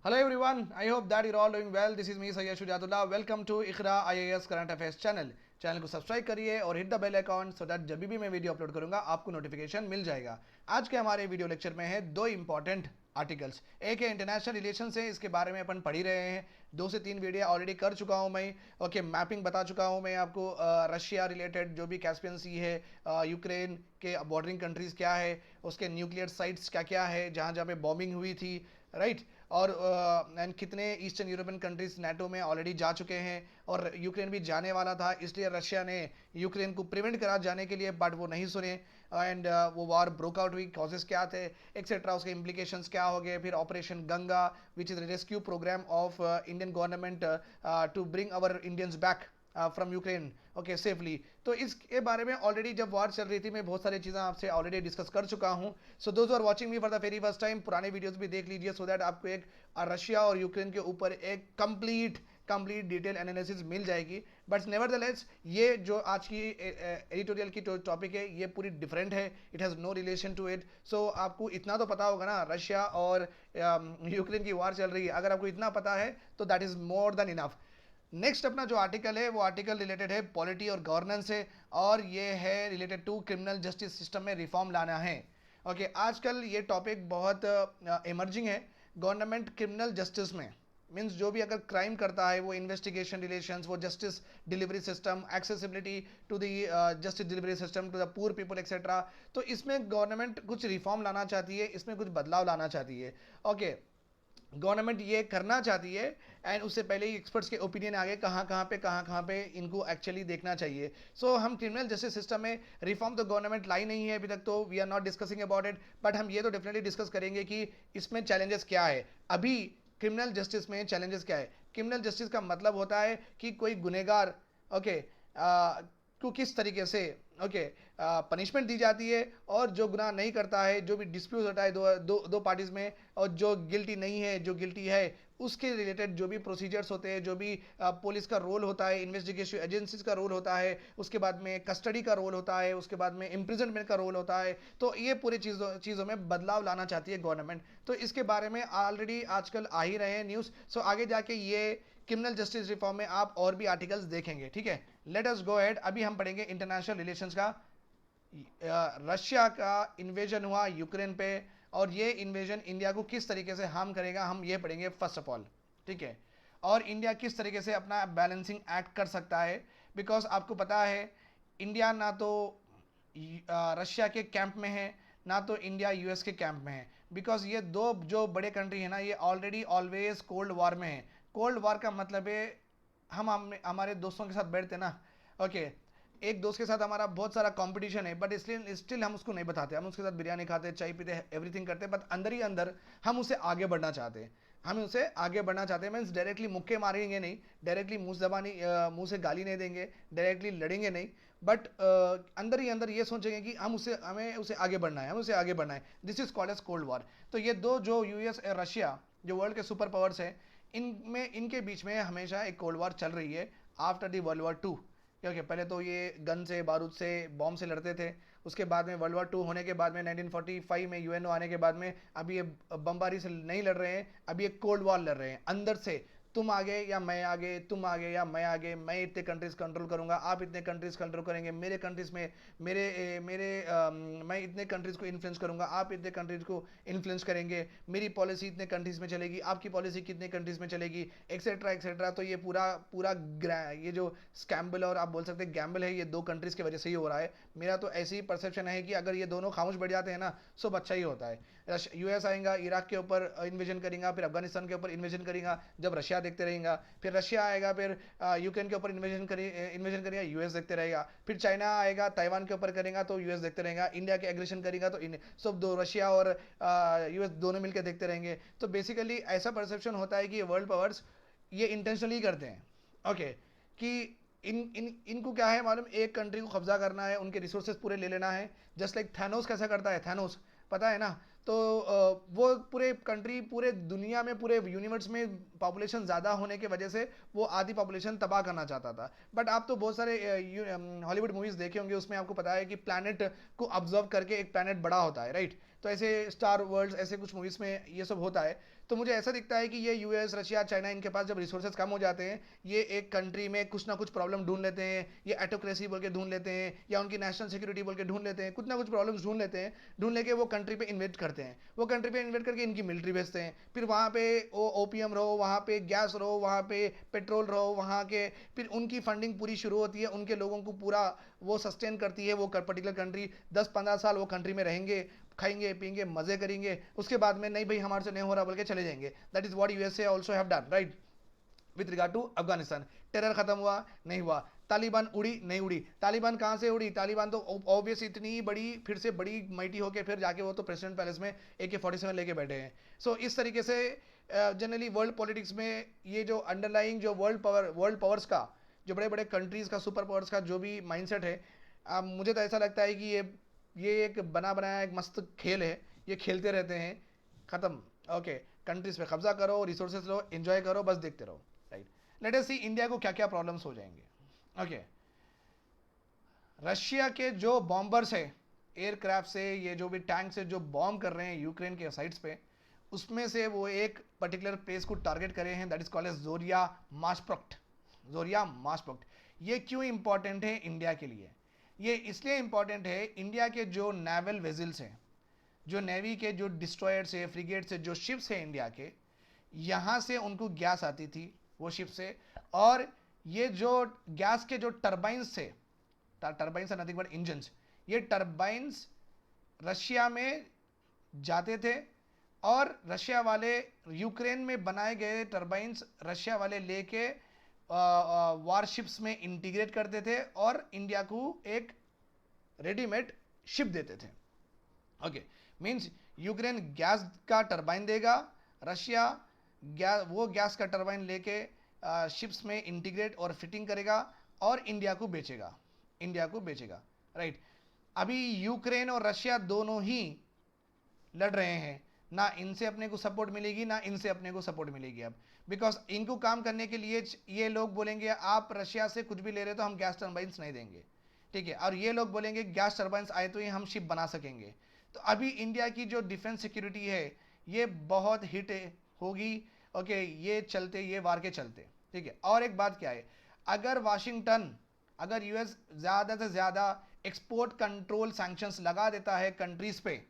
Hello everyone, I hope that you're all doing well. This is me Sayyid Shujatullah. Welcome to Iqra IAS Current Affairs channel को subscribe करिए और hit the bell icon so that जब भी मैं video upload करूंगा आपको notification मिल जाएगा। आज के हमारे वीडियो लेक्चर में है दो इंपॉर्टेंट आर्टिकल्स। एक है इंटरनेशनल रिलेशन से, इसके बारे में अपन पढ़ ही रहे हैं, 2 से 3 वीडियो ऑलरेडी कर चुका हूं मैं। ओके, मैपिंग बता चुका हूं मैं आपको, रशिया रिलेटेड जो भी कैस्पियन सी है, यूक्रेन के बॉर्डरिंग कंट्रीज़ क्या है, उसके न्यूक्लियर साइट्स क्या क्या है जहाँ जहाँ पे बॉम्बिंग हुई थी, राइट। और एंड कितने ईस्टर्न यूरोपियन कंट्रीज नाटो में ऑलरेडी जा चुके हैं, और यूक्रेन भी जाने वाला था, इसलिए रशिया ने यूक्रेन को प्रिवेंट करा जाने के लिए, बट वो नहीं सुने एंड वो वॉर ब्रोक आउट हुई। कॉजेस क्या थे एक्सेट्रा, उसके इम्प्लीकेशंस क्या हो गए। फिर operation Ganga which is rescue programme of Indian government to bring our Indians back from Ukraine okay safely. तो इसके बारे में ऑलरेडी जब वॉर चल रही थी मैं बहुत सारी चीज़ें आपसे ऑलरेडी डिस्कस कर चुका हूं। So those are watching me for the very first time, पुराने वीडियोस भी देख लीजिए सो दैट आपको एक रशिया और यूक्रेन के ऊपर एक कंप्लीट डिटेल एनालिसिस मिल जाएगी। बट नेवरदलेस ये जो आज की एडिटोरियल की जो टॉपिक है ये पूरी डिफरेंट है, it has no relation to it. So आपको इतना तो पता होगा ना, रशिया और यूक्रेन की वॉर चल रही है, अगर आपको इतना पता है तो that is more than enough. Next अपना जो आर्टिकल है वो आर्टिकल रिलेटेड है पॉलिटी और गवर्नेंस से, और ये है related to criminal justice system में रिफॉर्म लाना है। ओके, आजकल ये टॉपिक बहुत इमर्जिंग है। गवर्नमेंट क्रिमिनल जस्टिस में मीन्स जो भी अगर क्राइम करता है वो इन्वेस्टिगेशन रिलेशंस, वो justice delivery system, accessibility to the justice delivery system to the poor people etcetera. तो इसमें गवर्नमेंट कुछ रिफॉर्म लाना चाहती है, इसमें कुछ बदलाव लाना चाहती है। ओके, गवर्नमेंट ये करना चाहती है एंड उससे पहले ही एक्सपर्ट्स के ओपिनियन आ गए कहाँ पे इनको एक्चुअली देखना चाहिए। सो हम क्रिमिनल जस्टिस सिस्टम में रिफॉर्म तो गवर्नमेंट लाई नहीं है अभी तक, तो we are not discussing about it, but हम ये तो डेफिनेटली डिस्कस करेंगे कि इसमें चैलेंजेस क्या है। अभी क्रिमिनल जस्टिस में चैलेंजेस क्या है। क्रिमिनल जस्टिस का मतलब होता है कि कोई गुनहगार ओके को किस तरीके से ओके पनिशमेंट दी जाती है, और जो गुनाह नहीं करता है, जो भी डिस्प्यूट होता है दो पार्टीज में, और जो गिल्टी नहीं है, जो गिल्टी है, उसके रिलेटेड जो भी प्रोसीजर्स होते हैं, जो भी पुलिस का रोल होता है, इन्वेस्टिगेशन एजेंसीज का रोल होता है, उसके बाद में कस्टडी का रोल होता है, उसके बाद में इम्प्रिजनमेंट का रोल होता है। तो ये पूरी चीज़ों में बदलाव लाना चाहती है गवर्नमेंट। तो इसके बारे में ऑलरेडी आजकल आ ही रहे हैं न्यूज़। सो आगे जाके ये क्रिमिनल जस्टिस रिफॉर्म में आप और भी आर्टिकल्स देखेंगे, ठीक है। Let us go ahead. अभी हम पढ़ेंगे इंटरनेशनल रिलेशंस का। रशिया का इन्वेजन हुआ यूक्रेन पे, और ये इन्वेजन इंडिया को किस तरीके से हार्म करेगा हम ये पढ़ेंगे फर्स्ट ऑफ ऑल, ठीक है। और इंडिया किस तरीके से अपना बैलेंसिंग एक्ट कर सकता है, बिकॉज आपको पता है इंडिया ना तो रशिया के कैंप में है, ना तो इंडिया यूएस के कैंप में है, बिकॉज ये दो जो बड़े कंट्री है ना, ये ऑलरेडी ऑलवेज कोल्ड वॉर में है। कोल्ड वॉर का मतलब है हम हमारे दोस्तों के साथ बैठते ना, ओके, एक दोस्त के साथ हमारा बहुत सारा कंपटीशन है, बट इसलिए स्टिल हम उसको नहीं बताते, हम उसके साथ बिरयानी खाते, चाय पीते, एवरीथिंग करते, बट अंदर ही अंदर हम उससे आगे बढ़ना चाहते हैं। हम उससे आगे बढ़ना चाहते हैं मीन्स डायरेक्टली मुक्के मारेंगे नहीं, डायरेक्टली मुंह जबानी मुंह से गाली नहीं देंगे, डायरेक्टली लड़ेंगे नहीं, बट अंदर ही अंदर ये सोचेंगे कि हमें उसे आगे बढ़ना है, हमें उसे आगे बढ़ना है। This is called as cold war. तो ये दो जो यूएस और रशिया जो वर्ल्ड के सुपर पावर्स हैं, इनके बीच में हमेशा एक कोल्ड वॉर चल रही है after the world war two. क्योंकि पहले तो ये गन से, बारूद से, बॉम्ब से लड़ते थे, उसके बाद में वर्ल्ड वॉर टू होने के बाद में 1945 में यूएनओ आने के बाद में अभी ये बमबारी से नहीं लड़ रहे हैं, अभी ये कोल्ड वॉर लड़ रहे हैं अंदर से। तुम आगे या मैं आगे, तुम आगे या मैं आगे, मैं इतने कंट्रीज कंट्रोल करूंगा, आप इतने कंट्रीज कंट्रोल करेंगे, मेरे कंट्रीज में मैं इतने कंट्रीज को इन्फ्लुएंस करूंगा, आप इतने कंट्रीज को इन्फ्लुएंस करेंगे, मेरी पॉलिसी इतने कंट्रीज में चलेगी, आपकी पॉलिसी कितने कंट्रीज में चलेगी, एक्सेट्रा एक्सेट्रा। तो ये पूरा पूरा ये जो स्कैम्बल और आप बोल सकते हैं गैम्बल है, ये दो कंट्रीज की वजह से ही हो रहा है। मेरा तो ऐसी परसेप्शन है कि अगर ये दोनों खामोश बैठ जाते हैं ना, सब अच्छा ही होता है। यूएस आएगा, इराक के ऊपर इन्वेजन करेगा, फिर अफगानिस्तान के ऊपर इन्वेजन करेगा, जब रशिया देखते रहेगा, फिर रशिया आएगा, फिर यूक्रेन के ऊपर इन्वेजन करेगा, यूएस देखते रहेगा, फिर चाइना आएगा, ताइवान के ऊपर करेगा तो यूएस देखते रहेगा, इंडिया के एग्रेशन करेगा तो सब दो रशिया और यूएस दोनों मिलकर देखते रहेंगे। तो बेसिकली ऐसा परसेप्शन होता है कि वर्ल्ड पावर्स ये इंटेंशनली करते हैं ओके, कि इनको क्या है मालूम, एक कंट्री को कब्जा करना है, उनके रिसोर्सेज पूरे ले लेना है। जस्ट लाइक थैनोस कैसा करता है, थैनोस पता है ना। तो वो पूरे कंट्री, पूरे दुनिया में, पूरे यूनिवर्स में पॉपुलेशन ज़्यादा होने की वजह से वो आधी पॉपुलेशन तबाह करना चाहता था। बट आप तो बहुत सारे हॉलीवुड मूवीज़ देखे होंगे, उसमें आपको पता है कि प्लैनेट को ऑब्जर्व करके एक प्लैनेट बड़ा होता है, राइट। तो ऐसे स्टार वर्ल्ड, ऐसे कुछ मूवीज़ में ये सब होता है। तो मुझे ऐसा दिखता है कि ये यूएस, रशिया, चाइना, इनके पास जब रिसोर्सेज कम हो जाते हैं, ये एक कंट्री में कुछ ना कुछ प्रॉब्लम ढूंढ लेते हैं, ये एटोक्रेसी बोल के ढूंढ लेते हैं, या उनकी नेशनल सिक्योरिटी बोल के ढूंढ लेते हैं, कुछ ना कुछ प्रॉब्लम्स ढूंढ लेते हैं, ढूंढ लेके वो कंट्री पे इन्वेस्ट करते हैं, वो कंट्री पे इन्वेस्ट करके इनकी मिलिट्री भेजते हैं, फिर वहाँ पे ओपीएम रहो, वहाँ पे गैस रहो, वहाँ पे पेट्रोल रहो, वहाँ के फिर उनकी फंडिंग पूरी शुरू होती है, उनके लोगों को पूरा वो सस्टेन करती है, वो पर्टिकुलर कंट्री 10-15 साल वो कंट्री में रहेंगे, खाएंगे पीएंगे मजे करेंगे, उसके बाद में नहीं भाई हमारे से नहीं हो रहा बोल के चले जाएंगे। That is what USA also have done, right. With regard to Afghanistan, terror खत्म हुआ नहीं हुआ, तालिबान उड़ी नहीं उड़ी, तालिबान कहाँ से उड़ी, तालिबान तो ऑब्वियस इतनी बड़ी फिर से बड़ी माइटी होके फिर जाके वो तो प्रेसिडेंट पैलेस में AK-47 लेके बैठे हैं। सो इस तरीके से जनरली वर्ल्ड पॉलिटिक्स में ये जो अंडरलाइंग जो वर्ल्ड पावर्स का, जो बड़े बड़े कंट्रीज का, सुपर पावर्स का जो भी माइंडसेट है, मुझे तो ऐसा लगता है कि ये एक बना बनाया एक मस्त खेल है, ये खेलते रहते हैं, ख़त्म। ओके, कंट्रीज पे कब्जा करो, रिसोर्सेज लो, एंजॉय करो, बस देखते रहो, राइट। लेट अस सी इंडिया को क्या क्या प्रॉब्लम्स हो जाएंगे। ओके, रशिया के जो बॉम्बर्स है, एयरक्राफ्ट से, ये जो भी टैंक से जो बॉम्ब कर रहे हैं यूक्रेन के साइड्स पे, उसमें से वो एक पर्टिकुलर प्लेस को टारगेट करे हैं, दैट इज कॉल्ड एज जोरिया मास्प्रोक्ट। जोरिया मास्प्रोक्ट, ये क्यों इंपॉर्टेंट है इंडिया के लिए? ये इसलिए इंपॉर्टेंट है, इंडिया के जो नेवल वेजल्स हैं, जो नेवी के जो डिस्ट्रॉयर्स है, फ्रिगेट्स है, जो शिप्स है इंडिया के, यहाँ से उनको गैस आती थी वो शिप से, और ये जो गैस के जो टर्बाइंस थे, turbines are nothing but engines, ये टर्बाइंस रशिया में जाते थे, और रशिया वाले यूक्रेन में बनाए गए टर्बाइंस रशिया वाले लेके वारशिप्स में इंटीग्रेट करते थे और इंडिया को एक रेडीमेड शिप देते थे। ओके, मींस यूक्रेन गैस का टर्बाइन देगा, रशिया वो गैस का टर्बाइन लेके शिप्स में इंटीग्रेट और फिटिंग करेगा और इंडिया को बेचेगा, राइट। अभी यूक्रेन और रशिया दोनों ही लड़ रहे हैं, ना इनसे अपने को सपोर्ट मिलेगी ना इनसे अपने को सपोर्ट मिलेगी अब, बिकॉज इनको काम करने के लिए ये लोग बोलेंगे आप रशिया से कुछ भी ले रहे तो हम गैस टर्बाइंस नहीं देंगे, ठीक है, और ये लोग बोलेंगे गैस टर्बाइंस आए तो ही हम शिप बना सकेंगे। तो अभी इंडिया की जो डिफेंस सिक्योरिटी है ये बहुत हिट होगी, ओके, ये वार के चलते, ठीक है। और एक बात क्या है, अगर यूएस ज़्यादा से ज़्यादा एक्सपोर्ट कंट्रोल सैंक्शंस लगा देता है कंट्रीज पे,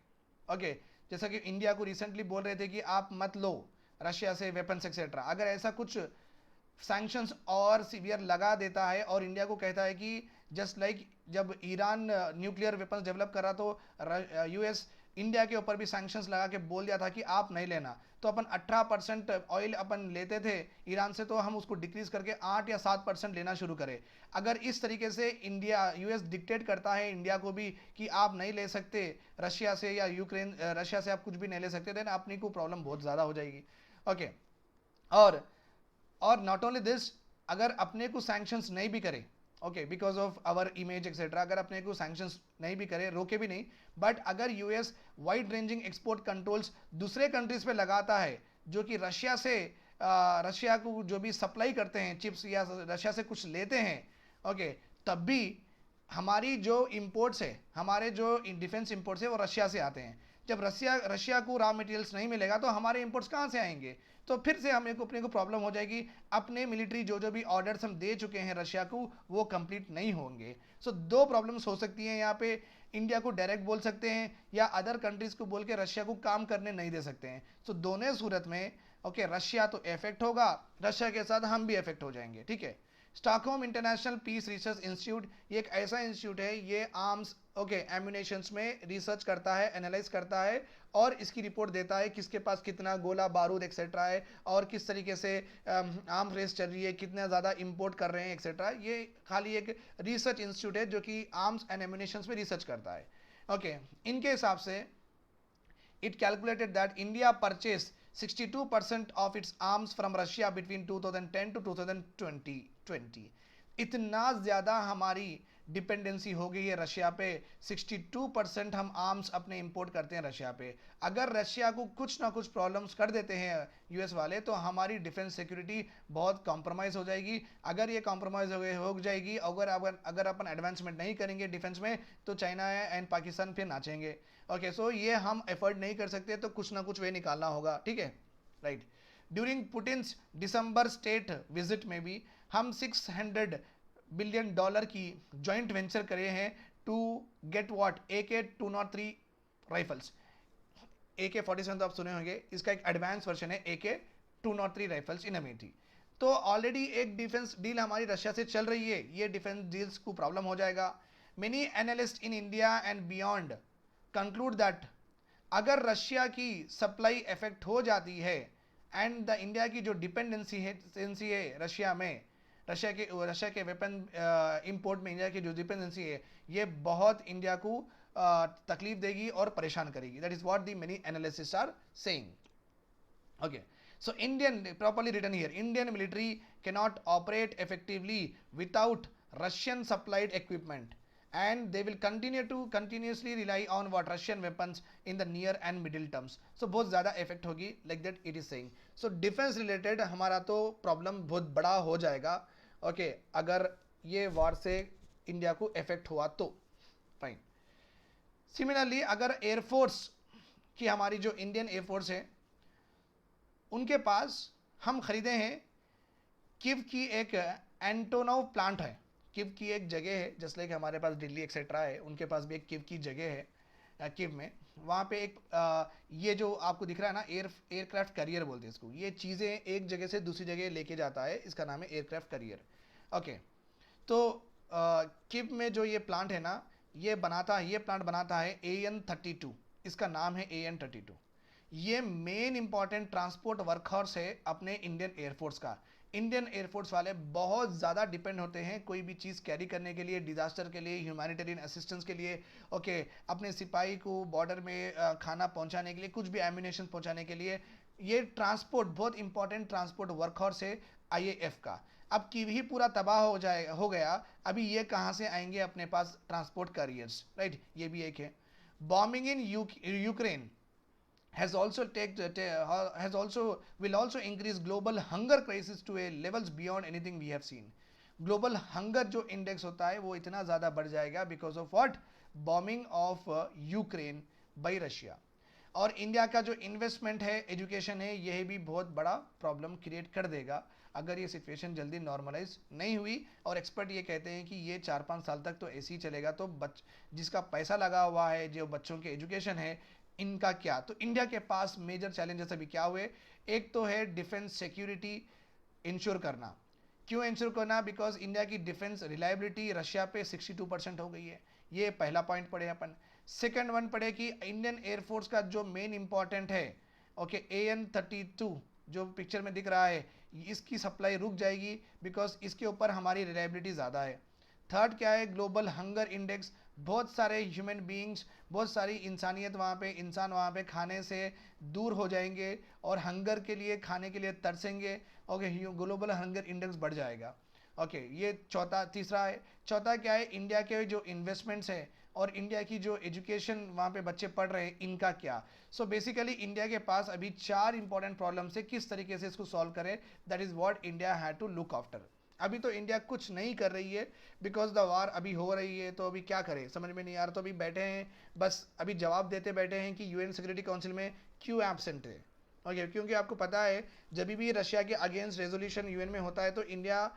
ओके, जैसा कि इंडिया को रिसेंटली बोल रहे थे कि आप मत लो रशिया से वेपन्स एक्सेट्रा, अगर ऐसा कुछ सैंक्शंस और सीवियर लगा देता है और इंडिया को कहता है कि जस्ट लाइक जब ईरान न्यूक्लियर वेपन्स डेवलप करा तो यूएस इंडिया के ऊपर भी सैंक्शंस लगा के बोल दिया था कि आप नहीं लेना, तो अपन 18% ऑयल अपन लेते थे ईरान से, तो हम उसको डिक्रीज करके 8 या 7% लेना शुरू करें। अगर इस तरीके से यूएस डिक्टेट करता है इंडिया को भी कि आप नहीं ले सकते रशिया से, या रशिया से आप कुछ भी नहीं ले सकते, देन अपनी को प्रॉब्लम बहुत ज़्यादा हो जाएगी। ओके, और नॉट ओनली दिस, अगर अपने को सैंक्शंस नहीं भी करे, okay, because of our image etcetera, अगर अपने को सैंक्शंस नहीं भी करे, रोके भी नहीं, बट अगर US wide ranging export controls दूसरे कंट्रीज पे लगाता है जो कि रशिया को जो भी सप्लाई करते हैं चिप्स या रशिया से कुछ लेते हैं, ओके, तब भी हमारी जो इंपोर्ट्स है, हमारे जो डिफेंस इंपोर्ट्स है वो रशिया से आते हैं। जब रशिया को रॉ मटेरियल्स नहीं मिलेगा तो हमारे इंपोर्ट्स कहाँ से आएंगे? तो फिर से अपने को प्रॉब्लम हो जाएगी, अपने मिलिट्री जो भी ऑर्डर्स हम दे चुके हैं रशिया को वो कंप्लीट नहीं होंगे। सो दो प्रॉब्लम्स हो सकती हैं यहाँ पे, इंडिया को डायरेक्ट बोल सकते हैं या अदर कंट्रीज को बोल के रशिया को काम करने नहीं दे सकते हैं। सो दोनों सूरत में ओके, रशिया तो इफेक्ट होगा, रशिया के साथ हम भी इफेक्ट हो जाएंगे, ठीक है। Stockholm international peace research institute, ये एक ऐसा इंस्टीट्यूट है, ये आर्म्स एम्यूनेशंस में रिसर्च करता है, एनालाइज करता है और इसकी रिपोर्ट देता है किसके पास कितना गोला बारूद एक्सेट्रा है और किस तरीके से आर्म रेस चल रही है, कितना ज़्यादा इंपोर्ट कर रहे हैं एक्सेट्रा। ये खाली एक रिसर्च इंस्टीट्यूट है जो कि आर्म्स एंड एम्यूनेशंस में रिसर्च करता है। ओके, इनके हिसाब से it calculated that India purchased 62% of its arms from Russia between 2010 to 2020। इतना ज़्यादा हमारी डिपेंडेंसी हो गई है रशिया पे, 62% हम आर्म्स अपने इंपोर्ट करते हैं रशिया पे। अगर रशिया को कुछ ना कुछ प्रॉब्लम्स कर देते हैं यूएस वाले तो हमारी डिफेंस सिक्योरिटी बहुत कॉम्प्रोमाइज़ हो जाएगी। अगर ये कॉम्प्रोमाइज़ हो जाएगी, अगर अपन एडवांसमेंट नहीं करेंगे डिफेंस में तो चाइना एंड पाकिस्तान फिर नाचेंगे। ओके, सो ये हम एफर्ट नहीं कर सकते, तो कुछ ना कुछ वे निकालना होगा, ठीक है, राइट. ड्यूरिंग पुटिन्स दिसंबर स्टेट विजिट में भी हम $600 बिलियन की जॉइंट वेंचर करे हैं to get what AK-203 rifles. AK-47 तो आप सुने होंगे, इसका एक एडवांस वर्जन है AK-203 राइफल्स इन अमेठी. तो ऑलरेडी एक डिफेंस डील हमारी रशिया से चल रही है, ये डिफेंस डील्स को प्रॉब्लम हो जाएगा. Many analyst in India and beyond conclude that अगर रशिया की सप्लाई इफेक्ट हो जाती है एंड द इंडिया की जो डिपेंडेंसी है रशिया में, रशिया के वेपन इंपोर्ट में इंडिया की जो डिपेंडेंसी है, ये बहुत इंडिया को तकलीफ देगी और परेशान करेगी. That is what the many analysts are saying. Okay, so Indian, properly written here, Indian military cannot operate effectively without Russian supplied equipment, and they will continue to continuously rely on what Russian weapons in the near and middle terms. So बहुत ज़्यादा effect होगी, like that it is saying. So defense related हमारा तो problem बहुत बड़ा हो जाएगा. Okay, अगर ये war से इंडिया को effect हुआ तो fine. Similarly अगर एयरफोर्स की हमारी जो इंडियन एयरफोर्स है उनके पास हम खरीदे हैं किव की एक एंटोनोव प्लांट है. किव की एक जगह है, जैसे लाइक हमारे पास दिल्ली एक्सेट्रा है, उनके पास भी एक किव की जगह है. किव में वहाँ पे एक ये जो आपको दिख रहा है ना, एयरक्राफ्ट करियर बोलते हैं इसको. ये चीज़ें एक जगह से दूसरी जगह लेके जाता है, इसका नाम है एयरक्राफ्ट करियर. ओके, तो किव में जो ये प्लांट है ना, ये प्लांट बनाता है AN-32. इसका नाम है AN-32. ये मेन इंपॉर्टेंट ट्रांसपोर्ट वर्कहॉर्स है अपने इंडियन एयरफोर्स का. इंडियन एयरफोर्स वाले बहुत ज़्यादा डिपेंड होते हैं कोई भी चीज़ कैरी करने के लिए, डिजास्टर के लिए, ह्यूमैनिटेरियन असिस्टेंस के लिए. ओके, अपने सिपाही को बॉर्डर में खाना पहुंचाने के लिए, कुछ भी एम्यूनेशन पहुंचाने के लिए. ये ट्रांसपोर्ट बहुत इंपॉर्टेंट ट्रांसपोर्ट वर्कहॉर्स है IAF का. अब की भी पूरा तबाह हो गया, अभी ये कहाँ से आएंगे अपने पास ट्रांसपोर्ट कैरियर्स, राइट. ये भी एक है. Bombing in Ukraine will also increase global hunger crisis to a levels beyond anything we have seen. Global hunger जो इंडेक्स होता है वो इतना ज़्यादा बढ़ जाएगा because of what? Bombing of Ukraine by Russia. और इंडिया का जो इन्वेस्टमेंट है, एजुकेशन है, यह भी बहुत बड़ा प्रॉब्लम क्रिएट कर देगा अगर ये सिचुएशन जल्दी नॉर्मलाइज नहीं हुई. और एक्सपर्ट ये कहते हैं कि ये 4-5 साल तक तो ऐसे ही चलेगा. तो जिसका पैसा लगा हुआ है, जो बच्चों के एजुकेशन है, इनका क्या. तो इंडिया के पास मेजर चैलेंजेस अभी क्या हुए. एक तो है डिफेंस सिक्योरिटी इंश्योर करना. क्यों इंश्योर करना? बिकॉज इंडिया की डिफेंस रिलायबिलिटी रशिया पे 62% हो गई है. ये पहला पॉइंट पढ़े अपन. सेकंड वन पढ़े कि इंडियन एयरफोर्स का जो मेन इंपॉर्टेंट है, ओके, AN-32 जो पिक्चर में दिख रहा है, इसकी सप्लाई रुक जाएगी बिकॉज इसके ऊपर हमारी रिलायबिलिटी ज़्यादा है. थर्ड क्या है? Global hunger index. बहुत सारे ह्यूमन बीइंग्स, बहुत सारी इंसानियत इंसान वहाँ पे खाने से दूर हो जाएंगे और हंगर के लिए, खाने के लिए तरसेंगे. ओके, ग्लोबल हंगर इंडेक्स बढ़ जाएगा. ओके, ये तीसरा है. चौथा क्या है? इंडिया के जो इन्वेस्टमेंट्स है और इंडिया की जो एजुकेशन वहाँ पे बच्चे पढ़ रहे हैं, इनका क्या. सो बेसिकली इंडिया के पास अभी 4 इंपॉर्टेंट प्रॉब्लम्स है, किस तरीके से इसको सॉल्व करें. That is what India had to look after. अभी तो इंडिया कुछ नहीं कर रही है बिकॉज द वार अभी हो रही है. तो अभी क्या करें समझ में नहीं आ रहा. तो अभी बैठे हैं, बस अभी जवाब देते बैठे हैं कि UN सिक्योरिटी काउंसिल में क्यों एब्सेंट है. ओके, क्योंकि आपको पता है जब भी रशिया के अगेंस्ट रेजोल्यूशन UN में होता है तो इंडिया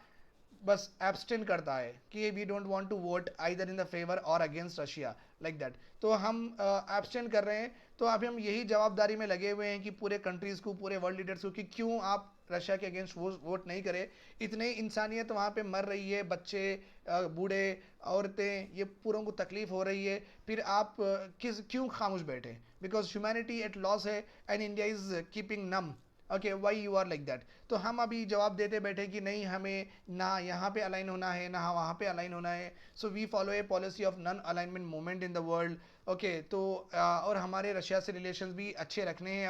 बस एब्सटेन करता है कि we don't want to vote either in the favour or against Russia, like that. तो हम एब्सटेन कर रहे हैं. तो अभी हम यही जवाबदारी में लगे हुए हैं कि पूरे कंट्रीज़ को, पूरे वर्ल्ड लीडर्स को, कि क्यों आप रशिया के अगेंस्ट वोट नहीं करे. इतने इंसानियत वहाँ पे मर रही है, बच्चे, बूढ़े, औरतें, ये पूरों को तकलीफ हो रही है. फिर आप क्यों खामोश बैठे? बिकॉज ह्यूमैनिटी एट लॉस है and India is keeping numb. Okay, why you are like that. तो हम अभी जवाब देते बैठे कि नहीं, हमें ना यहाँ पे अलाइन होना है ना वहाँ पे अलाइन होना है. So we follow a policy of non alignment movement in the world. Okay, तो और हमारे रशिया से रिलेशंस भी अच्छे रखने हैं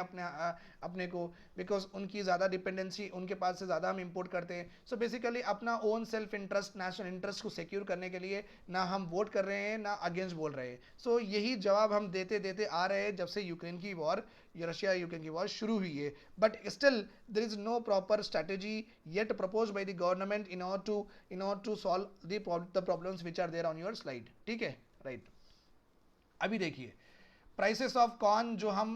अपने को, बिकॉज उनकी ज़्यादा डिपेंडेंसी, उनके पास से ज़्यादा हम इंपोर्ट करते हैं. सो बेसिकली अपना own self interest, national interest को सिक्योर करने के लिए ना हम वोट कर रहे हैं ना अगेंस्ट बोल रहे हैं. सो यही जवाब हम देते देते आ रहे हैं जब से यूक्रेन की वॉर, रशिया यूक्रेन की वॉर शुरू हुई है. But still there is no proper strategy yet propose by the government in order to solve the problems which are there on your slide. ठीक है, राइट. अभी देखिए, प्राइसेस ऑफ कॉर्न जो हम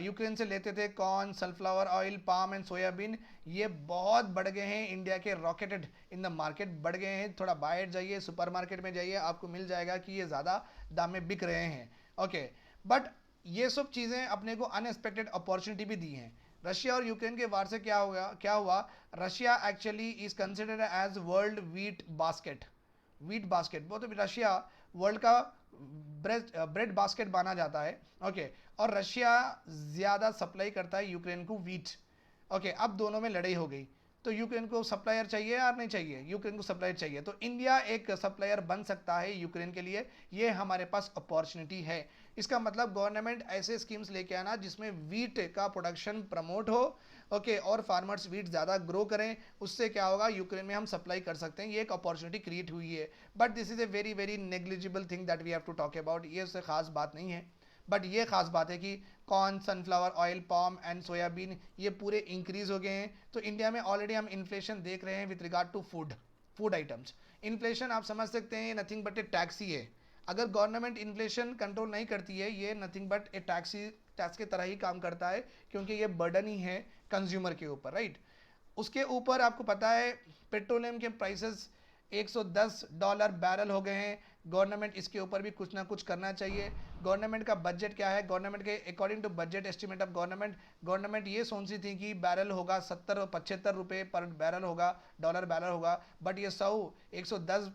यूक्रेन से लेते थे, corn, sunflower oil, palm and soybean, ये बहुत बढ़ गए हैं। इंडिया के रॉकेटेड इन द मार्केट बढ़ गए हैं। थोड़ा बाहर जाइए, सुपरमार्केट में जाइए, आपको मिल जाएगा कि ये ज़्यादा दाम में बिक रहे हैं। ओके, बट ये सब चीज़ें अपने को अनएक्सपेक्टेड अपॉर्चुनिटी भी दी हैं। रशिया और यूक्रेन के वार से क्या हुआ, Russia actually is considered as world wheat basket. वो तो रशिया वर्ल्ड का ब्रेड बास्केट माना जाता है। ओके, और रशिया ज़्यादा सप्लाई करता है यूक्रेन को वीट। ओके, अब दोनों में लड़ाई हो गई, तो यूक्रेन को सप्लायर चाहिए या नहीं चाहिए, यूक्रेन को सप्लायर चाहिए, तो इंडिया एक सप्लायर बन सकता है यूक्रेन के लिए। ये हमारे पास अपॉर्चुनिटी है। इसका मतलब गवर्नमेंट ऐसे स्कीम्स लेके आना जिसमें वीट का प्रोडक्शन प्रमोट हो, ओके, और फार्मर्स वीट ज़्यादा ग्रो करें। उससे क्या होगा, यूक्रेन में हम सप्लाई कर सकते हैं। ये एक अपॉर्चुनिटी क्रिएट हुई है, but this is a very very negligible thing that we have to talk about. ये उससे खास बात नहीं है, बट ये खास बात है कि corn, sunflower oil, palm and soybean ये पूरे इंक्रीज हो गए हैं। तो इंडिया में ऑलरेडी हम इन्फ्लेशन देख रहे हैं with regard to food items. Inflation आप समझ सकते हैं नथिंग बट ए टैक्स ही है। अगर गवर्नमेंट इन्फ्लेशन कंट्रोल नहीं करती है, ये नथिंग बट ए टैक्स की तरह ही काम करता है, क्योंकि ये बर्डन ही है कंज्यूमर के ऊपर, राइट। उसके ऊपर आपको पता है पेट्रोलियम के प्राइसेस $110 बैरल हो गए हैं। गवर्नमेंट इसके ऊपर भी कुछ ना कुछ करना चाहिए। गवर्नमेंट का बजट क्या है, गवर्नमेंट के according to budget estimate of government ये सोची थी कि बैरल होगा 70-75 रुपये पर बैरल होगा, डॉलर बैरल होगा, बट ये 110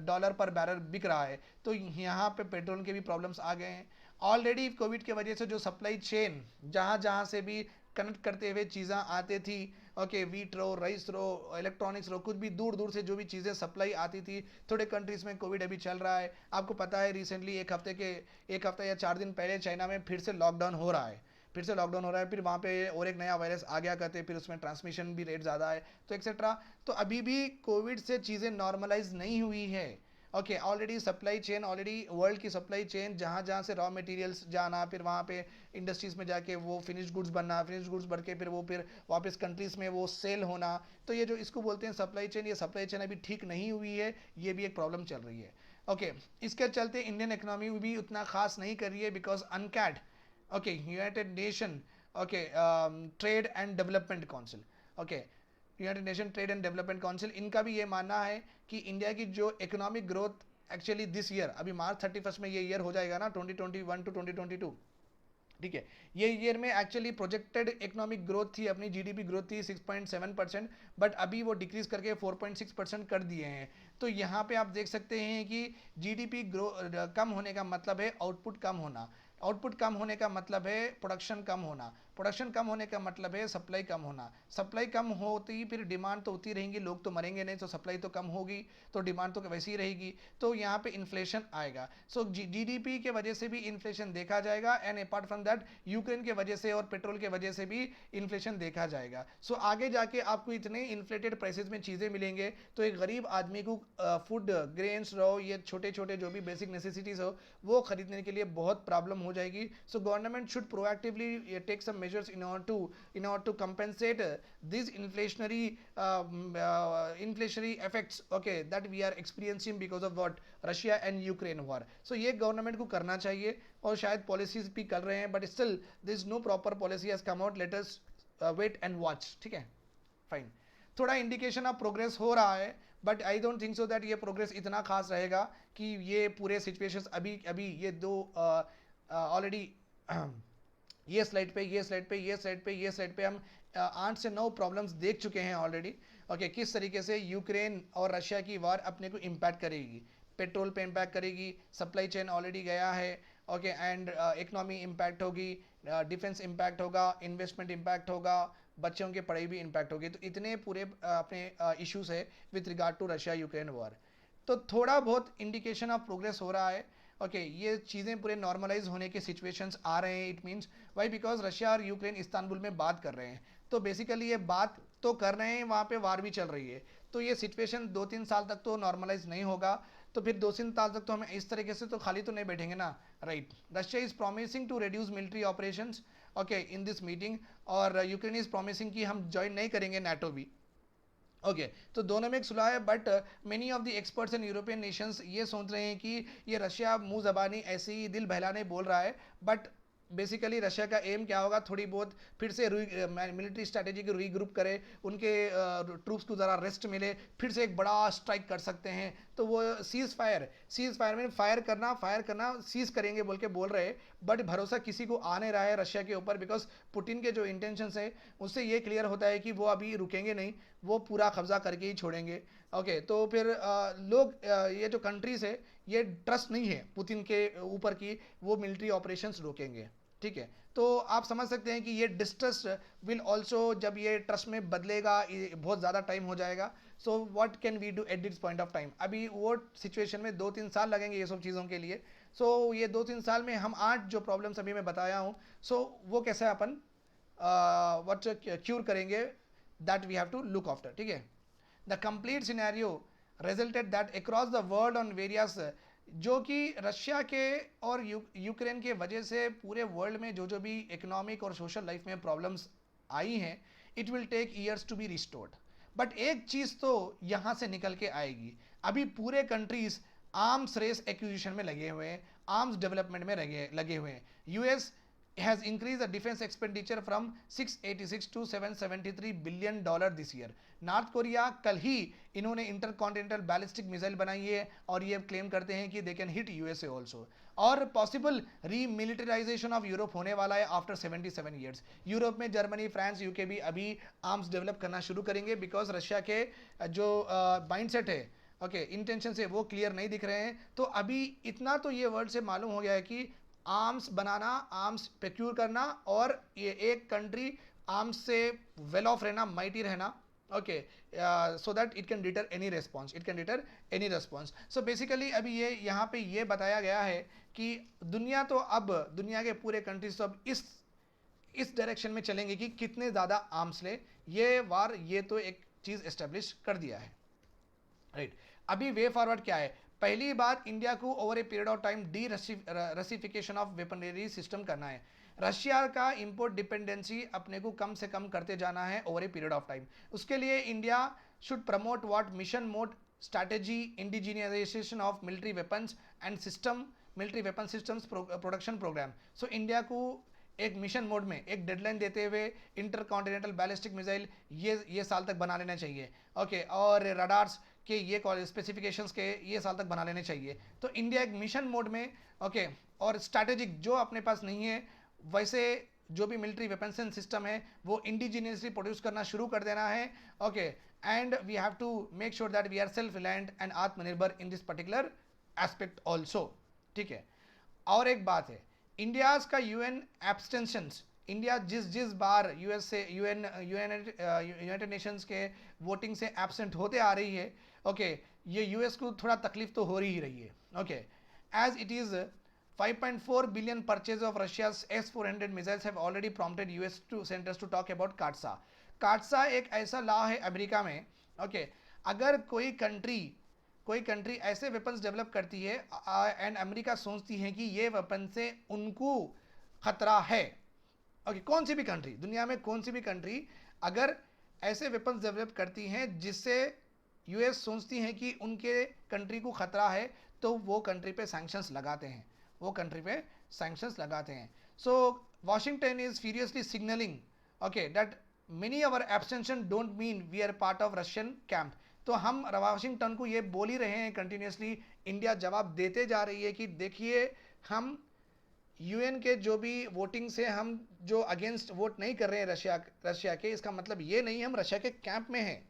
डॉलर पर बैरल बिक रहा है। तो यहाँ पे पेट्रोल के भी प्रॉब्लम्स आ गए हैं। ऑलरेडी कोविड की वजह से जो सप्लाई चेन जहाँ जहाँ से भी कनेक्ट करते हुए चीज़ें आती थी, ओके, वीट रो, राइस रो, इलेक्ट्रॉनिक्स रो, कुछ भी दूर दूर से जो भी चीज़ें सप्लाई आती थी, थोड़े कंट्रीज़ में कोविड अभी चल रहा है। आपको पता है रिसेंटली एक हफ्ता या 4 दिन पहले चाइना में फिर से लॉकडाउन हो रहा है। फिर वहाँ पे और एक नया वायरस आ गया करते, फिर उसमें ट्रांसमिशन भी रेट ज़्यादा है, तो एक्सेट्रा। तो अभी भी कोविड से चीज़ें नॉर्मलाइज नहीं हुई है। Okay, already supply chain, already world की सप्लाई चेन जहाँ जहाँ से रॉ मटेरियल्स जाना, फिर वहाँ पे इंडस्ट्रीज़ में जाके वो फिनिश गुड्स बनना, फिनिश गुड्स बढ़ के फिर वापस कंट्रीज़ में वो सेल होना, तो ये जो इसको बोलते हैं सप्लाई चेन, ये सप्लाई चेन अभी ठीक नहीं हुई है। ये भी एक प्रॉब्लम चल रही है। ओके, इसके चलते इंडियन इकोनॉमी भी उतना खास नहीं कर रही है, because UNCTAD, okay, United Nation, okay, trade and development council, okay, United Nation trade and development council, इनका भी ये मानना है कि इंडिया की जो economic growth actually this year, अभी मार्च 31 में ये ईयर हो जाएगा ना, 2021 टू 2022, ठीक है, ये ईयर में एक्चुअली प्रोजेक्टेड इकोनॉमिक ग्रोथ थी, अपनी जीडीपी ग्रोथ थी 6.7%, बट अभी वो डिक्रीज करके 4.6% कर दिए हैं। तो यहाँ पे आप देख सकते हैं कि जीडीपी कम होने का मतलब है आउटपुट कम होना, आउटपुट कम होने का मतलब है प्रोडक्शन कम होना, प्रोडक्शन कम होने का मतलब है सप्लाई कम होना, सप्लाई कम होती फिर डिमांड तो होती रहेंगी, लोग तो मरेंगे नहीं, तो सप्लाई तो कम होगी, तो डिमांड तो वैसी ही रहेगी, तो यहाँ पे इन्फ्लेशन आएगा। सो जीडीपी के वजह से भी इन्फ्लेशन देखा जाएगा, and apart from that Ukraine के वजह से और पेट्रोल के वजह से भी इन्फ्लेशन देखा जाएगा। सो आगे जाके आपको इतने इन्फ्लेटेड प्राइसेस में चीज़ें मिलेंगे, तो एक गरीब आदमी को फूड ग्रेन्स रहो, ये छोटे छोटे जो भी बेसिक नेसेसिटीज़ हो, वो खरीदने के लिए बहुत प्रॉब्लम हो जाएगी। So government should proactively take some measures in order to compensate these inflationary effects, okay, that we are experiencing because of what Russia and Ukraine war. So ये गवर्नमेंट को करना चाहिए, और शायद पॉलिसीज भी कर रहे हैं, but still this no proper policy has come out, let us wait and watch, ठीक है, फाइन। थोड़ा इंडिकेशन ऑफ प्रोग्रेस हो रहा है, but I don't think so that ये प्रोग्रेस इतना खास रहेगा कि ये पूरे सिचुएशंस अभी ये दो ऑलरेडी ये स्लाइड पे हम 8 से 9 प्रॉब्लम्स देख चुके हैं ऑलरेडी। ओके, किस तरीके से यूक्रेन और रशिया की वार अपने को इम्पैक्ट करेगी, पेट्रोल पे इम्पैक्ट करेगी, सप्लाई चेन ऑलरेडी गया है, ओके, एंड इकोनॉमी इम्पैक्ट होगी, डिफेंस इम्पैक्ट होगा, इन्वेस्टमेंट इम्पैक्ट होगा, बच्चों की पढ़ाई भी इम्पैक्ट होगी। तो इतने पूरे अपने इश्यूज है with regard to Russia Ukraine war. तो थोड़ा बहुत इंडिकेशन ऑफ प्रोग्रेस हो रहा है। ओके, ये चीज़ें पूरे नॉर्मलाइज होने के सिचुएशंस आ रहे हैं। It means why, because Russia और यूक्रेन इस्तांबुल में बात कर रहे हैं, तो बेसिकली ये बात तो कर रहे हैं, वहाँ पे वार भी चल रही है, तो ये सिचुएशन 2-3 साल तक तो नॉर्मलाइज नहीं होगा। तो फिर 2-3 साल तक तो हमें इस तरीके से तो खाली तो नहीं बैठेंगे ना, right. Russia is promising to reduce military operations, okay, in this meeting, और यूक्रेन इज़ प्रॉमिसिंग कि हम ज्वाइन नहीं करेंगे नाटो भी। ओके तो दोनों में एक सुलह है, but many of the experts in European Nations ये सोच रहे हैं कि ये रशिया मुंह जबानी ऐसे ही दिल बहलाने बोल रहा है, बट बेसिकली रशिया का एम क्या होगा, थोड़ी बहुत फिर से मिलिट्री स्ट्रैटेजी को रीग्रुप करे, उनके ट्रूप्स को ज़रा रेस्ट मिले, फिर से एक बड़ा स्ट्राइक कर सकते हैं। तो वो सीज फायर में फायर करना सीज करेंगे बोल के बोल रहे हैं, बट भरोसा किसी को आ नहीं रहा है रशिया के ऊपर, बिकॉज पुतिन के जो इंटेंशंस है उससे ये क्लियर होता है कि वो अभी रुकेंगे नहीं, वो पूरा कब्जा करके ही छोड़ेंगे। ओके तो फिर ये जो कंट्रीज है ये ट्रस्ट नहीं है पुतिन के ऊपर की वो मिलिट्री ऑपरेशंस रोकेंगे। ठीक है, तो आप समझ सकते हैं कि ये डिस्ट्रस्ट विल ऑल्सो, जब ये ट्रस्ट में बदलेगा बहुत ज़्यादा टाइम हो जाएगा। So what can we do at this point of time, अभी वो सिचुएशन में 2-3 साल लगेंगे ये सब चीज़ों के लिए। सो ये 2-3 साल में हम 8 जो प्रॉब्लम्स अभी मैं बताया हूँ, सो वो कैसे अपन व्हाट क्यूर करेंगे, that we have to look after. ठीक है, the complete scenario resulted that across the world on various, जो कि रशिया के और यूक्रेन के वजह से पूरे वर्ल्ड में जो जो भी इकोनॉमिक और सोशल लाइफ में प्रॉब्लम्स आई हैं, it will take years to be restored. But एक चीज़ तो यहाँ से निकल के आएगी, अभी पूरे कंट्रीज आर्म्स रेस एक्विजिशन में लगे हुए हैं, आर्म्स डेवलपमेंट में लगे हुए हैं। US has increased the defense expenditure from 686 to 773 billion dollar this year. North Korea कल ही इन्होंने इंटरकॉन्टिनेंटल बैलिस्टिक मिसाइल बनाई है और ये क्लेम करते हैं कि they can hit USA also, और पॉसिबल रीमिलिटराइजेशन ऑफ यूरोप होने वाला है आफ्टर 77 ईयर्स। यूरोप में जर्मनी, फ्रांस, यूके भी अभी आर्म्स डेवलप करना शुरू करेंगे, बिकॉज रशिया के जो माइंडसेट है, ओके इंटेंशन से वो क्लियर नहीं दिख रहे हैं। तो अभी इतना तो ये वर्ल्ड से मालूम हो गया है कि आर्म्स बनाना, आर्म्स प्रोक्यूर करना, और ये एक कंट्री आर्म्स से वेल ऑफ रहना, माइटी रहना, okay so that it can deter any response. So basically अभी ये यहाँ पे ये बताया गया है कि दुनिया तो अब दुनिया के पूरे कंट्रीज तो अब इस डायरेक्शन में चलेंगे कि कितने ज़्यादा आर्म्स ले, ये वार ये तो एक चीज़ एस्टेब्लिश कर दिया है, राइट। अभी वे फॉरवर्ड क्या है, पहली बात इंडिया को over a period of time derussification of weaponry system करना है। रशिया का इंपोर्ट डिपेंडेंसी अपने को कम से कम करते जाना है over a period of time. उसके लिए India should promote what mission mode strategy, indigenisation of military weapons and system, military weapon systems production programme. सो इंडिया को एक मिशन मोड में एक डेडलाइन देते हुए इंटरकॉन्टिनेंटल बैलिस्टिक मिसाइल ये साल तक बना लेना चाहिए, ओके, और रडार्स के ये स्पेसिफिकेशंस के ये साल तक बना लेने चाहिए। तो इंडिया एक मिशन मोड में, ओके, और स्ट्रैटेजिक जो अपने पास नहीं है वैसे जो भी मिलिट्री वेपन्स एंड सिस्टम है वो इंडिजीनियसली प्रोड्यूस करना शुरू कर देना है, okay, and we have to make sure that we are self reliant and आत्मनिर्भर in this particular aspect also. ठीक है, और एक बात है, इंडियाज का यूएन एब्सटेंशंस, इंडिया जिस बार यूएस से यूनाइटेड नेशंस के वोटिंग से एब्सेंट होते आ रही है, ओके, ये यूएस को थोड़ा तकलीफ तो हो ही रही है, okay, as it is 5.4 billion purchase of Russia's S-400 missiles have already prompted US to senators to talk about CAATSA. CAATSA एक ऐसा लॉ है अमेरिका में, ओके, अगर कोई कंट्री ऐसे वेपन्स डेवलप करती है एंड अमेरिका सोचती है कि ये वेपन से उनको खतरा है, ओके, कौन सी भी कंट्री दुनिया में, कौन सी भी कंट्री अगर ऐसे वेपन्स डेवलप करती हैं जिससे यूएस सोचती हैं कि उनके कंट्री को खतरा है, तो वो कंट्री पे सैंक्शंस लगाते हैं, so Washington is furiously signalling, okay, that many our abstention don't mean we are part of Russian camp. तो हम वाशिंगटन को ये बोल ही रहे हैं कंटिन्यूसली, इंडिया जवाब देते जा रही है कि देखिए हम यूएन के जो भी वोटिंग से हम जो अगेंस्ट वोट नहीं कर रहे हैं रशिया के, इसका मतलब ये नहीं हम रशिया के कैंप में हैं।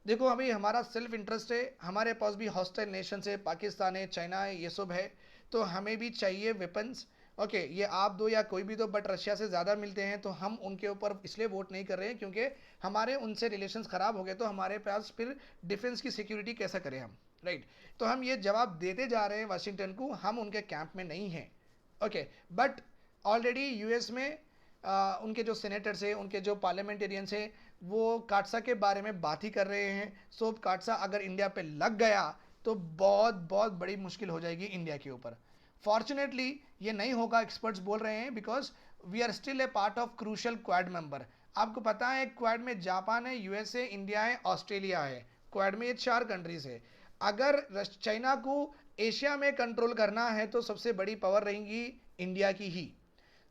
देखो अभी हमारा सेल्फ इंटरेस्ट है, हमारे पास भी हॉस्टाइल नेशन है, पाकिस्तान है, चाइना है, ये सब है, तो हमें भी चाहिए वेपन्स, ओके, ये आप दो या कोई भी दो, बट रशिया से ज़्यादा मिलते हैं, तो हम उनके ऊपर इसलिए वोट नहीं कर रहे हैं क्योंकि हमारे उनसे रिलेशंस ख़राब हो गए, तो हमारे पास फिर डिफेंस की सिक्योरिटी कैसा करें हम, राइट। तो हम ये जवाब देते जा रहे हैं वाशिंगटन को, हम उनके कैंप में नहीं हैं, ओके, बट ऑलरेडी यूएस में उनके जो सेनेटर्स हैं, उनके जो पार्लियामेंटेरियंस हैं, वो काटसा के बारे में बात ही कर रहे हैं। सो काटसा अगर इंडिया पे लग गया तो बहुत बहुत बड़ी मुश्किल हो जाएगी इंडिया के ऊपर। फॉर्चुनेटली ये नहीं होगा, एक्सपर्ट्स बोल रहे हैं, because we are still a part of crucial Quad member. आपको पता है क्वाड में जापान है, यूएसए, इंडिया है, ऑस्ट्रेलिया है। क्वाड में ये 4 कंट्रीज है। अगर चाइना को एशिया में कंट्रोल करना है तो सबसे बड़ी पावर रहेगी इंडिया की ही।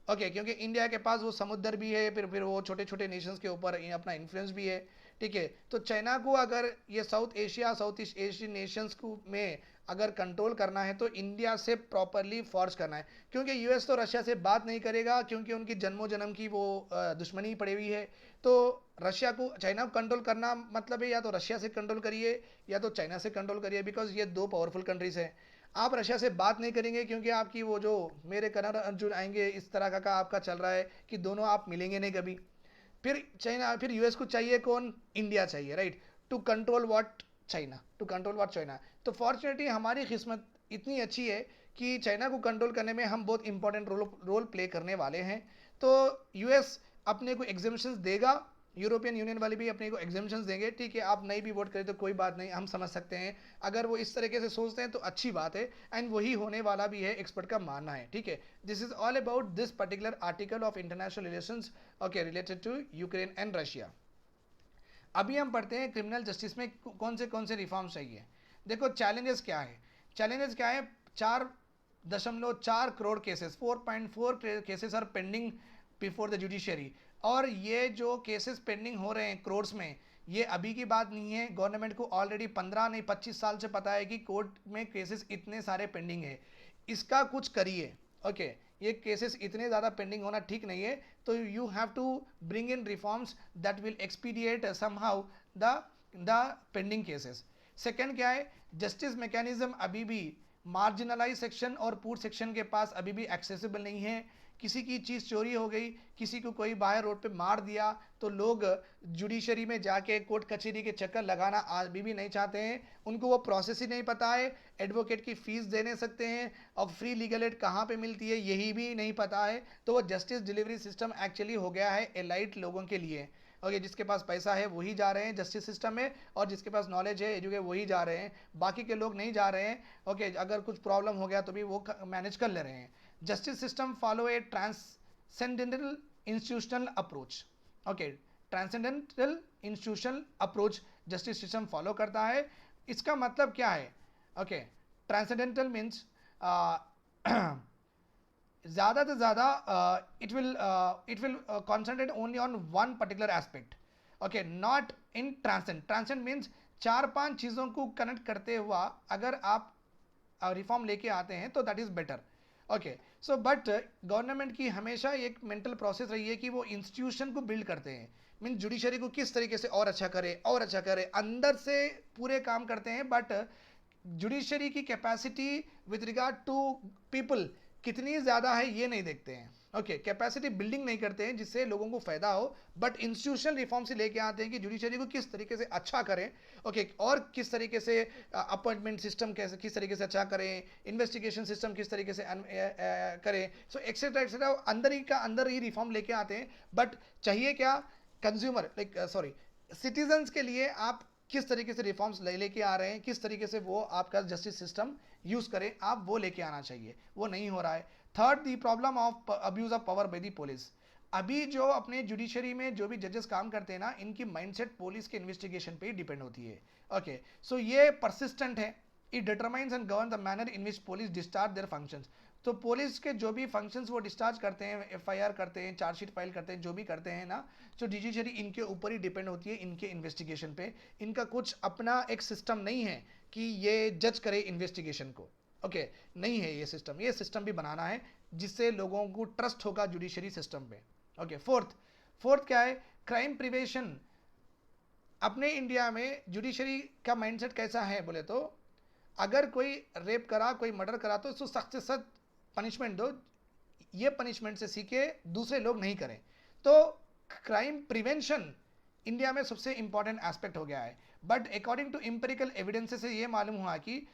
ओके क्योंकि इंडिया के पास वो समुद्र भी है, फिर वो छोटे छोटे नेशंस के ऊपर अपना इन्फ्लुएंस भी है। ठीक है, तो चाइना को अगर ये south Asia, south east Asian Nations को में अगर कंट्रोल करना है तो इंडिया से प्रॉपरली फोर्स करना है, क्योंकि यूएस तो रशिया से बात नहीं करेगा, क्योंकि उनकी जन्मों जन्म की वो दुश्मनी पड़ी हुई है। तो रशिया को, चाइना को कंट्रोल करना मतलब है या तो रशिया से कंट्रोल करिए या तो चाइना से कंट्रोल करिए, बिकॉज ये 2 पावरफुल कंट्रीज हैं। आप रशिया से बात नहीं करेंगे क्योंकि आपकी वो जो मेरे करण अर्जुन आएंगे इस तरह का आपका चल रहा है कि दोनों आप मिलेंगे नहीं कभी। फिर चाइना, फिर यूएस को चाहिए कौन? इंडिया चाहिए, right, to control what? China, to control what? China. तो फॉर्चुनेटली हमारी किस्मत इतनी अच्छी है कि चाइना को कंट्रोल करने में हम बहुत इंपॉर्टेंट रोल प्ले करने वाले हैं। तो यूएस अपने को एग्जेम्पशंस देगा, यूरोपियन यूनियन वाले भी अपने को एग्जेम्पशंस देंगे। ठीक है, आप नहीं भी वोट करें तो कोई बात नहीं, हम समझ सकते हैं। अगर वो इस तरीके से सोचते हैं तो अच्छी बात है, एंड वही होने वाला भी है, एक्सपर्ट का मानना है। ठीक है, this is all about this particular article of international relations, okay, related to Ukraine and Russia. अभी हम पढ़ते हैं क्रिमिनल जस्टिस में कौन से रिफॉर्म्स चाहिए। देखो चैलेंजेस क्या है, चैलेंजेस क्या है? 4.4 crore cases, 4.4 cases are pending before the judiciary. और ये जो केसेस पेंडिंग हो रहे हैं करोड्स में, ये अभी की बात नहीं है। गवर्नमेंट को ऑलरेडी 15 नहीं 25 साल से पता है कि कोर्ट में केसेस इतने सारे पेंडिंग है, इसका कुछ करिए। ओके, ये केसेस इतने ज़्यादा पेंडिंग होना ठीक नहीं है, तो you have to bring in reforms that will expedite somehow the pending cases. Second क्या है? जस्टिस मैकेनिज्म अभी भी मार्जिनलाइज सेक्शन और पुअर सेक्शन के पास अभी भी एक्सेसिबल नहीं है। किसी की चीज़ चोरी हो गई, किसी को कोई बाहर रोड पे मार दिया, तो लोग जुडिशरी में जाके कोर्ट कचहरी के चक्कर लगाना अभी भी नहीं चाहते हैं। उनको वो प्रोसेस ही नहीं पता है, एडवोकेट की फ़ीस दे नहीं सकते हैं, और फ्री लीगल एड कहाँ पे मिलती है यही भी नहीं पता है। तो वो जस्टिस डिलीवरी सिस्टम एक्चुअली हो गया है एलाइट लोगों के लिए। ओके, जिसके पास पैसा है वही जा रहे हैं जस्टिस सिस्टम में, और जिसके पास नॉलेज है, एजुकेट, वही जा रहे हैं, बाकी के लोग नहीं जा रहे हैं। ओके, अगर कुछ प्रॉब्लम हो गया तो भी वो मैनेज कर ले रहे हैं। Justice system follow a transcendental institutional approach. Okay, transcendental institutional approach justice system follow करता है। इसका मतलब क्या है? Okay, transcendental means ज़्यादा से ज़्यादा it will concentrate only on one particular aspect. Okay, not in transcend. Transcend means 4-5 चीज़ों को कनेक्ट करते हुआ अगर आप रिफॉर्म लेके आते हैं तो that is better. Okay, so but government की हमेशा एक मेंटल प्रोसेस रही है कि वो इंस्टीट्यूशन को बिल्ड करते हैं, मीन जुडिशरी को किस तरीके से और अच्छा करे, और अच्छा करे, अंदर से पूरे काम करते हैं। बट जुडिशरी की capacity with regard to people कितनी ज़्यादा है ये नहीं देखते हैं। ओके, कैपेसिटी बिल्डिंग नहीं करते हैं जिससे लोगों को फायदा हो, बट इंस्टीट्यूशनल रिफॉर्म से लेके आते हैं कि जुडिशरी को किस तरीके से अच्छा करें। ओके, और किस तरीके से अपॉइंटमेंट सिस्टम कैसे, किस तरीके से अच्छा करें, इन्वेस्टिगेशन सिस्टम किस तरीके से करें, सो एक्सेट्रा एक्सेट्रा, अंदर ही रिफॉर्म लेके आते हैं। बट चाहिए क्या? कंज्यूमर सिटीजन्स के लिए आप किस तरीके से रिफॉर्म्स लेके आ रहे हैं, किस तरीके से वो आपका जस्टिस सिस्टम यूज़ करें, आप वो लेके आना चाहिए, वो नहीं हो रहा है। Third, the problem of abuse of power by the police. अभी जो अपने जुडिशरी में जो भी जजेस काम करते हैं ना, इनकी माइंडसेट पुलिस के इन्वेस्टिगेशन पे ही डिपेंड होती है। ओके, सो ये परसिस्टेंट है। It determines and govern the manner in which police discharge their functions. तो पुलिस के जो भी फंक्शंस वो डिस्चार्ज करते हैं, एफआईआर करते हैं, चार्जशीट फाइल करते हैं, जो भी करते हैं ना, जो जुडिशरी इनके ऊपर ही डिपेंड होती है, इनके इन्वेस्टिगेशन पे। इनका कुछ अपना एक सिस्टम नहीं है कि ये जज करे इन्वेस्टिगेशन को। ओके, नहीं है ये सिस्टम। ये सिस्टम भी बनाना है जिससे लोगों को ट्रस्ट होगा जुडिशरी सिस्टम पे। ओके, फोर्थ क्या है? Crime prevention. अपने इंडिया में जुडिशरी का माइंडसेट कैसा है बोले तो, अगर कोई रेप करा, कोई मर्डर करा तो उसको सख्त से सख्त पनिशमेंट दो, ये पनिशमेंट से सीखे दूसरे लोग नहीं करें। तो क्राइम प्रिवेंशन इंडिया में सबसे इंपॉर्टेंट एस्पेक्ट हो गया है। But according to empirical evidences से ये मालूम हुआ कि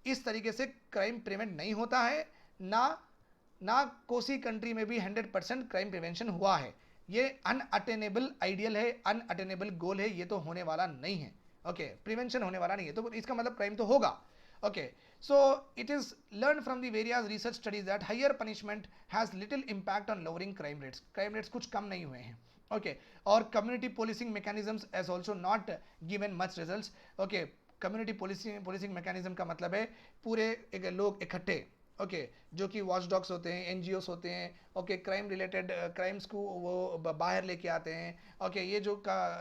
इस तरीके से क्राइम प्रिवेंट नहीं होता है, ना कोसी कंट्री में भी 100% क्राइम प्रिवेंशन हुआ है। ये अनअटेनेबल आइडियल है, अनअटेनेबल गोल है, ये तो होने वाला नहीं है। ओके, प्रिवेंशन होने वाला नहीं है, तो इसका मतलब क्राइम तो होगा। Okay, so it is learned from the various research studies that higher punishment has little impact on lowering crime rates. Crime rates कुछ कम नहीं हुए हैं। Okay, और community policing mechanisms as also not given much results. Okay, community policing mechanism का मतलब है पूरे एक लोग इकट्ठे, ओके, जो कि वॉच डॉग्स होते हैं, एनजीओस होते हैं, ओके, क्राइम रिलेटेड क्राइम्स को वो बाहर लेके आते हैं, ओके, ये जो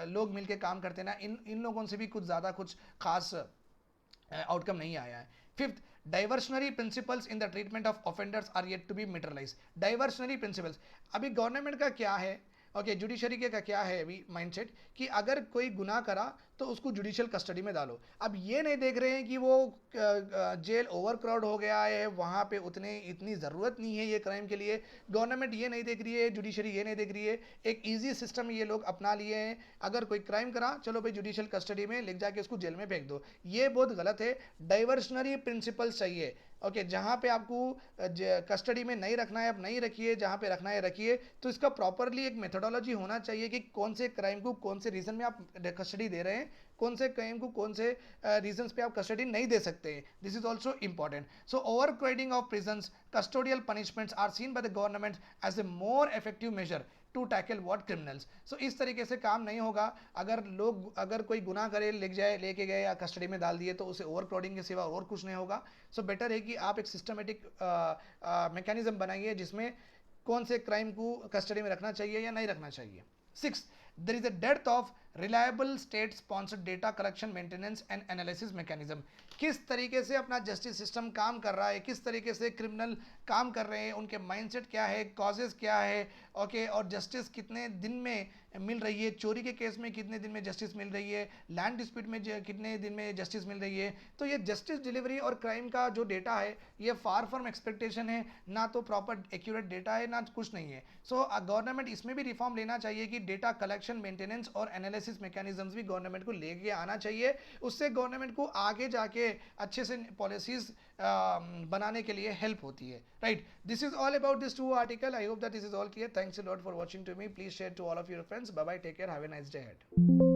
लोग मिलके काम करते हैं ना, इन लोगों से भी कुछ ज़्यादा कुछ खास आउटकम नहीं आया है. Fifth, diversionary principles in the treatment of offenders are yet to be materialise. Diversionary principles, अभी गवर्नमेंट का क्या है, ओके, जुडिशरी के का क्या है अभी माइंडसेट कि अगर कोई गुनाह करा तो उसको जुडिशियल कस्टडी में डालो. अब ये नहीं देख रहे हैं कि वो जेल ओवर क्राउड हो गया है, वहाँ पे इतनी ज़रूरत नहीं है ये क्राइम के लिए. गवर्नमेंट ये नहीं देख रही है, जुडिशरी ये नहीं देख रही है. एक ईजी सिस्टम ये लोग अपना लिए हैं, अगर कोई क्राइम करा चलो भाई जुडिशियल कस्टडी में ले जाके उसको जेल में फेंक दो. ये बहुत गलत है. डाइवर्शनरी प्रिंसिपल्स चाहिए. ओके, जहाँ पे आपको कस्टडी में नहीं रखना है आप नहीं रखिए, जहाँ पे रखना है रखिए. तो इसका प्रॉपरली एक मेथोडोलॉजी होना चाहिए कि कौन से क्राइम को कौन से रीजन में आप कस्टडी दे रहे हैं, कौन से क्राइम को कौन से रीजंस पे आप कस्टडी नहीं दे सकते हैं. This is also important. So overcrowding of prisons, custodial punishments are seen by the government as a more effective measure to tackle what criminals. So इस तरीके से काम नहीं होगा. अगर कोई गुनाह करे लेके गए या कस्टडी में डाल दिए तो उसे ओवर क्राउडिंग के सिवा और कुछ नहीं होगा. सो बेटर है कि आप एक सिस्टमेटिक मैकेनिज्म बनाइए जिसमें कौन से क्राइम को कस्टडी में रखना चाहिए या नहीं रखना चाहिए. Six, there is a dearth of reliable state sponsored data collection maintenance and analysis mechanism. किस तरीके से अपना जस्टिस सिस्टम काम कर रहा है, किस तरीके से क्रिमिनल काम कर रहे हैं, उनके माइंडसेट क्या है, कॉजेज क्या है, ओके, और जस्टिस कितने दिन में मिल रही है, चोरी के केस में कितने दिन में जस्टिस मिल रही है, लैंड डिस्प्यूट में कितने दिन में जस्टिस मिल रही है. तो ये जस्टिस डिलीवरी और क्राइम का जो डेटा है ये फार फ्रॉम एक्सपेक्टेशन है, ना तो प्रॉपर एक्यूरेट डेटा है ना कुछ नहीं है. सो गवर्नमेंट इसमें भी रिफॉर्म लेना चाहिए कि डेटा कलेक्शन, मेंटेनेंस और एनालिसिस मैकेनिज्म्स भी गवर्नमेंट को लेके आना चाहिए. उससे गवर्नमेंट को आगे जाके अच्छे से पॉलिसीज बनाने के लिए हेल्प होती है. Right, this is all about this 2 article. I hope that this is all clear. Thanks a lot for watching to me. Please share to all of your friends. Bye bye, take care, have a nice day ahead.